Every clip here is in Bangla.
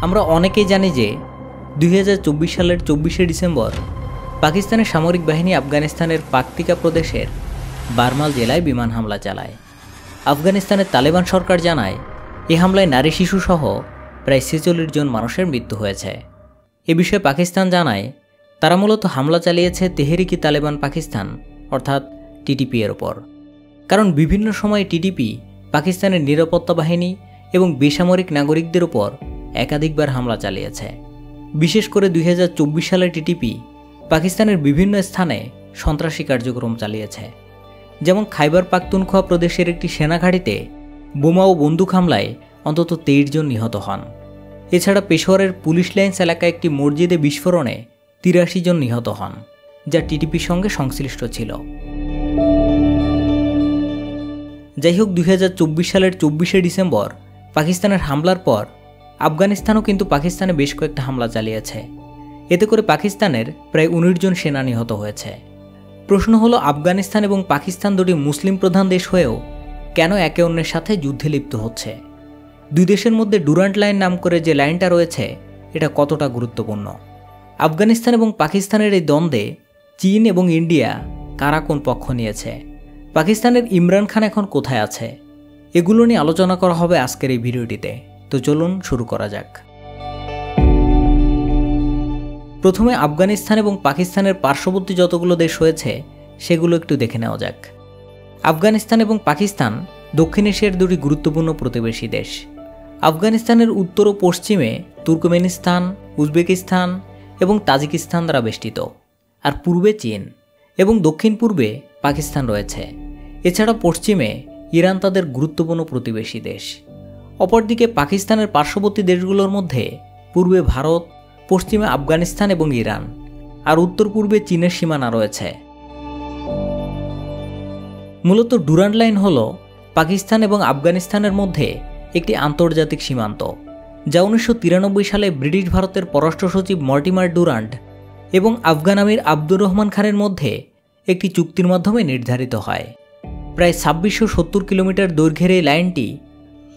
আমরা অনেকেই জানি যে 2024 সালের 24শে ডিসেম্বর পাকিস্তানের সামরিক বাহিনী আফগানিস্তানের পাকতিকা প্রদেশের বারমাল জেলায় বিমান হামলা চালায়। আফগানিস্তানের তালেবান সরকার জানায় এই হামলায় নারী শিশুসহ প্রায় 46 জন মানুষের মৃত্যু হয়েছে। এ বিষয়ে পাকিস্তান জানায় তারা মূলত হামলা চালিয়েছে তেহরিকি তালেবান পাকিস্তান অর্থাৎ টিটিপি এর ওপর। কারণ বিভিন্ন সময়ে টিটিপি পাকিস্তানের নিরাপত্তা বাহিনী এবং বেসামরিক নাগরিকদের উপর একাধিকবার হামলা চালিয়েছে। বিশেষ করে 2024 সালে টিটিপি পাকিস্তানের বিভিন্ন স্থানে সন্ত্রাসী কার্যক্রম চালিয়েছে। যেমন খাইবার পাখতুনখোয়া প্রদেশের একটি সেনাঘাঁটিতে বোমা ও বন্দুক হামলায় অন্তত 23 জন নিহত হন। এছাড়া পেশোয়ারের পুলিশ লাইন্স এলাকায় একটি মসজিদে বিস্ফোরণে 83 জন নিহত হন, যা টিটিপির সঙ্গে সংশ্লিষ্ট ছিল। যাই হোক, 2024 সালের 24শে ডিসেম্বর পাকিস্তানের হামলার পর আফগানিস্তানও কিন্তু পাকিস্তানে বেশ কয়েকটা হামলা চালিয়েছে। এতে করে পাকিস্তানের প্রায় 19 জন সেনা নিহত হয়েছে। প্রশ্ন হলো, আফগানিস্তান এবং পাকিস্তান দুটি মুসলিম প্রধান দেশ হয়েও কেন একে অন্যের সাথে যুদ্ধে লিপ্ত হচ্ছে? দুই দেশের মধ্যে ডুরান্ট লাইন নাম করে যে লাইনটা রয়েছে এটা কতটা গুরুত্বপূর্ণ? আফগানিস্তান এবং পাকিস্তানের এই দ্বন্দ্বে চীন এবং ইন্ডিয়া কারা কোন পক্ষ নিয়েছে? পাকিস্তানের ইমরান খান এখন কোথায় আছে? এগুলো নিয়ে আলোচনা করা হবে আজকের এই ভিডিওটিতে। তো চলুন শুরু করা যাক। প্রথমে আফগানিস্তান এবং পাকিস্তানের পার্শ্ববর্তী যতগুলো দেশ রয়েছে সেগুলো একটু দেখে নেওয়া যাক। আফগানিস্তান এবং পাকিস্তান দক্ষিণ এশিয়ার দুটি গুরুত্বপূর্ণ প্রতিবেশী দেশ। আফগানিস্তানের উত্তর ও পশ্চিমে তুর্কমেনিস্তান, উজবেকিস্তান এবং তাজিকিস্তান দ্বারা বেষ্টিত, আর পূর্বে চীন এবং দক্ষিণ পূর্বে পাকিস্তান রয়েছে। এছাড়া পশ্চিমে ইরান তাদের গুরুত্বপূর্ণ প্রতিবেশী দেশ। অপরদিকে পাকিস্তানের পার্শ্ববর্তী দেশগুলোর মধ্যে পূর্বে ভারত, পশ্চিমে আফগানিস্তান এবং ইরান, আর উত্তর পূর্বে চীনের সীমানা রয়েছে। মূলত ডুরান্ট লাইন হল পাকিস্তান এবং আফগানিস্তানের মধ্যে একটি আন্তর্জাতিক সীমান্ত, যা 1993 সালে ব্রিটিশ ভারতের পররাষ্ট্র সচিব মর্টিমার ডুরান্ট এবং আফগান আমির আব্দুর রহমান খানের মধ্যে একটি চুক্তির মাধ্যমে নির্ধারিত হয়। প্রায় 2670 কিলোমিটার দৈর্ঘ্যের এই লাইনটি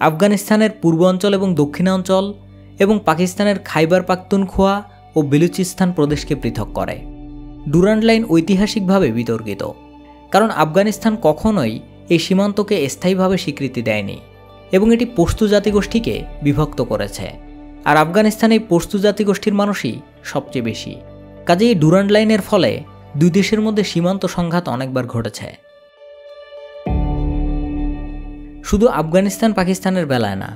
আফগানিস্তানের পূর্বাঞ্চল এবং দক্ষিণাঞ্চল এবং পাকিস্তানের খাইবার পাখতুনখোয়া ও বেলুচিস্তান প্রদেশকে পৃথক করে। ডুরান্ট লাইন ঐতিহাসিকভাবে বিতর্কিত, কারণ আফগানিস্তান কখনোই এই সীমান্তকে স্থায়ীভাবে স্বীকৃতি দেয়নি এবং এটি পশতু জাতিগোষ্ঠীকে বিভক্ত করেছে, আর আফগানিস্তানে এই পশতু জাতিগোষ্ঠীর মানুষই সবচেয়ে বেশি। কাজেই এই ডুরান্ট লাইনের ফলে দুই দেশের মধ্যে সীমান্ত সংঘাত অনেকবার ঘটেছে। শুধু আফগানিস্তান পাকিস্তানের বেলায় না,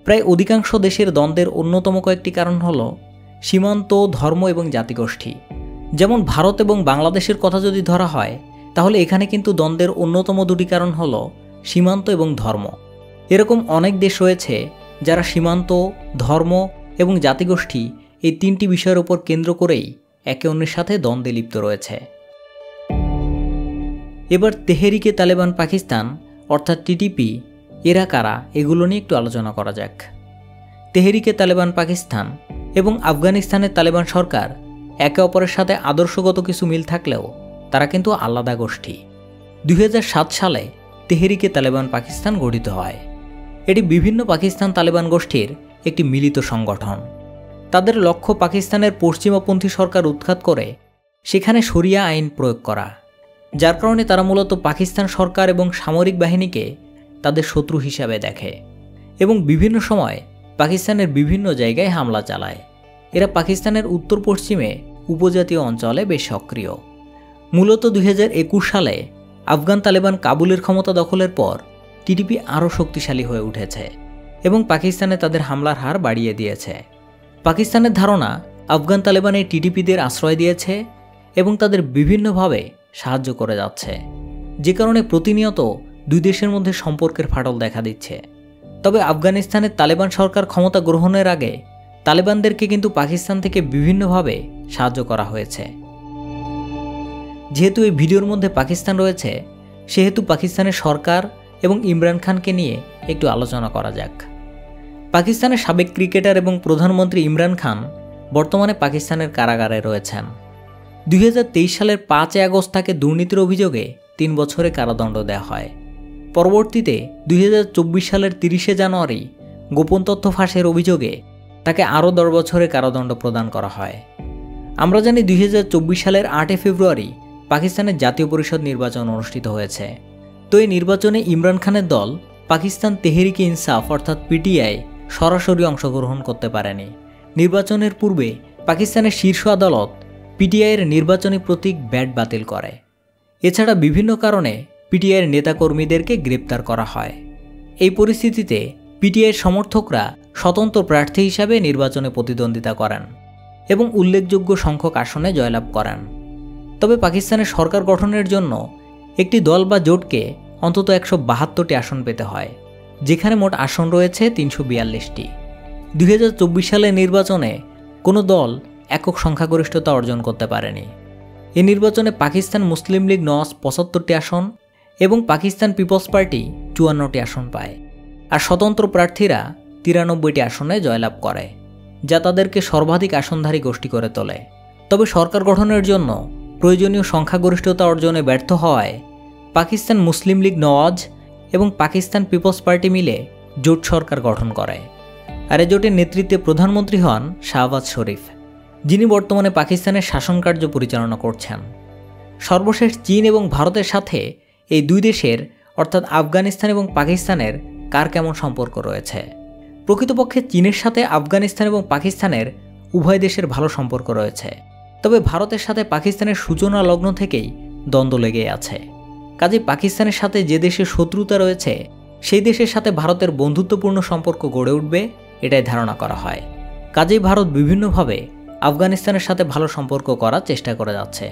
প্রায় অধিকাংশ দেশের দ্বন্দ্বের অন্যতম কয়েকটি কারণ হল সীমান্ত, ধর্ম এবং জাতিগোষ্ঠী। যেমন ভারত এবং বাংলাদেশের কথা যদি ধরা হয়, তাহলে এখানে কিন্তু দ্বন্দ্বের অন্যতম দুটি কারণ হল সীমান্ত এবং ধর্ম। এরকম অনেক দেশ রয়েছে যারা সীমান্ত, ধর্ম এবং জাতিগোষ্ঠী এই তিনটি বিষয়ের উপর কেন্দ্র করেই একে অন্যের সাথে দ্বন্দ্বে লিপ্ত রয়েছে। এবার তেহরিকে তালেবান পাকিস্তান অর্থাৎ টিটিপি এরা কারা, এগুলো নিয়ে একটু আলোচনা করা যাক। তেহরিকে তালেবান পাকিস্তান এবং আফগানিস্তানের তালেবান সরকার একে অপরের সাথে আদর্শগত কিছু মিল থাকলেও তারা কিন্তু আলাদা গোষ্ঠী। 2007 সালে তেহরিকে তালেবান পাকিস্তান গঠিত হয়। এটি বিভিন্ন পাকিস্তান তালেবান গোষ্ঠীর একটি মিলিত সংগঠন। তাদের লক্ষ্য পাকিস্তানের পশ্চিমপন্থী সরকার উৎখাত করে সেখানে শরিয়া আইন প্রয়োগ করা, যার কারণে তারা মূলত পাকিস্তান সরকার এবং সামরিক বাহিনীকে তাদের শত্রু হিসাবে দেখে এবং বিভিন্ন সময় পাকিস্তানের বিভিন্ন জায়গায় হামলা চালায়। এরা পাকিস্তানের উত্তর পশ্চিমে উপজাতীয় অঞ্চলে বেশ সক্রিয়। মূলত 2021 সালে আফগান তালেবান কাবুলের ক্ষমতা দখলের পর টিটিপি আরও শক্তিশালী হয়ে উঠেছে এবং পাকিস্তানে তাদের হামলার হার বাড়িয়ে দিয়েছে। পাকিস্তানের ধারণা আফগান তালেবান এই টিটিপিদের আশ্রয় দিয়েছে এবং তাদের বিভিন্নভাবে সাহায্য করে যাচ্ছে, যে কারণে প্রতিনিয়ত দুই দেশের মধ্যে সম্পর্কের ফাটল দেখা দিচ্ছে। তবে আফগানিস্তানের তালেবান সরকার ক্ষমতা গ্রহণের আগে তালেবানদেরকে কিন্তু পাকিস্তান থেকে বিভিন্নভাবে সাহায্য করা হয়েছে। যেহেতু এই ভিডিওর মধ্যে পাকিস্তান রয়েছে, সেহেতু পাকিস্তানের সরকার এবং ইমরান খানকে নিয়ে একটু আলোচনা করা যাক। পাকিস্তানের সাবেক ক্রিকেটার এবং প্রধানমন্ত্রী ইমরান খান বর্তমানে পাকিস্তানের কারাগারে রয়েছেন। 2023 সালের 5 আগস্ট তাকে দুর্নীতির অভিযোগে 3 বছরের কারাদণ্ড দেওয়া হয়। পরবর্তীতে 2024 সালের 30 জানুয়ারি গোপন তথ্য ফাঁসের অভিযোগে তাকে আরও 10 বছরের কারাদণ্ড প্রদান করা হয়। আমরা জানি 2024 সালের 8 ফেব্রুয়ারি পাকিস্তানের জাতীয় পরিষদ নির্বাচন অনুষ্ঠিত হয়েছে। তো এই নির্বাচনে ইমরান খানের দল পাকিস্তান তেহরিকে ইনসাফ অর্থাৎ পিটিআই সরাসরি অংশগ্রহণ করতে পারেনি। নির্বাচনের পূর্বে পাকিস্তানের শীর্ষ আদালত পিটিআইয়ের নির্বাচনী প্রতীক ব্যাট বাতিল করে। এছাড়া বিভিন্ন কারণে পিটিআইয়ের নেতাকর্মীদেরকে গ্রেপ্তার করা হয়। এই পরিস্থিতিতে পিটিআইয়ের সমর্থকরা স্বতন্ত্র প্রার্থী হিসাবে নির্বাচনে প্রতিদ্বন্দ্বিতা করেন এবং উল্লেখযোগ্য সংখ্যক আসনে জয়লাভ করেন। তবে পাকিস্তানের সরকার গঠনের জন্য একটি দল বা জোটকে অন্তত 172টি আসন পেতে হয়, যেখানে মোট আসন রয়েছে 342টি। 2024 সালের নির্বাচনে কোনো দল একক সংখ্যাগরিষ্ঠতা অর্জন করতে পারেনি। এই নির্বাচনে পাকিস্তান মুসলিম লীগ নওয়াজ 75টি আসন এবং পাকিস্তান পিপলস পার্টি 54টি আসন পায়, আর স্বতন্ত্র প্রার্থীরা 93টি আসনে জয়লাভ করে, যা তাদেরকে সর্বাধিক আসনধারী গোষ্ঠী করে তোলে। তবে সরকার গঠনের জন্য প্রয়োজনীয় সংখ্যাগরিষ্ঠতা অর্জনে ব্যর্থ হওয়ায় পাকিস্তান মুসলিম লীগ নওয়াজ এবং পাকিস্তান পিপলস পার্টি মিলে জোট সরকার গঠন করে। আর এই জোটের নেতৃত্বে প্রধানমন্ত্রী হন শাহবাজ শরীফ, যিনি বর্তমানে পাকিস্তানের শাসনকার্য পরিচালনা করছেন। সর্বশেষ চীন এবং ভারতের সাথে এই দুই দেশের অর্থাৎ আফগানিস্তান এবং পাকিস্তানের কার কেমন সম্পর্ক রয়েছে? প্রকৃতপক্ষে চীনের সাথে আফগানিস্তান এবং পাকিস্তানের উভয় দেশের ভালো সম্পর্ক রয়েছে, তবে ভারতের সাথে পাকিস্তানের সূচনা লগ্ন থেকেই দ্বন্দ্ব লেগে আছে। কাজেই পাকিস্তানের সাথে যে দেশের শত্রুতা রয়েছে সেই দেশের সাথে ভারতের বন্ধুত্বপূর্ণ সম্পর্ক গড়ে উঠবে, এটাই ধারণা করা হয়। কাজেই ভারত বিভিন্নভাবে আফগানিস্তানের সাথে ভালো সম্পর্ক করার চেষ্টা করে যাচ্ছে।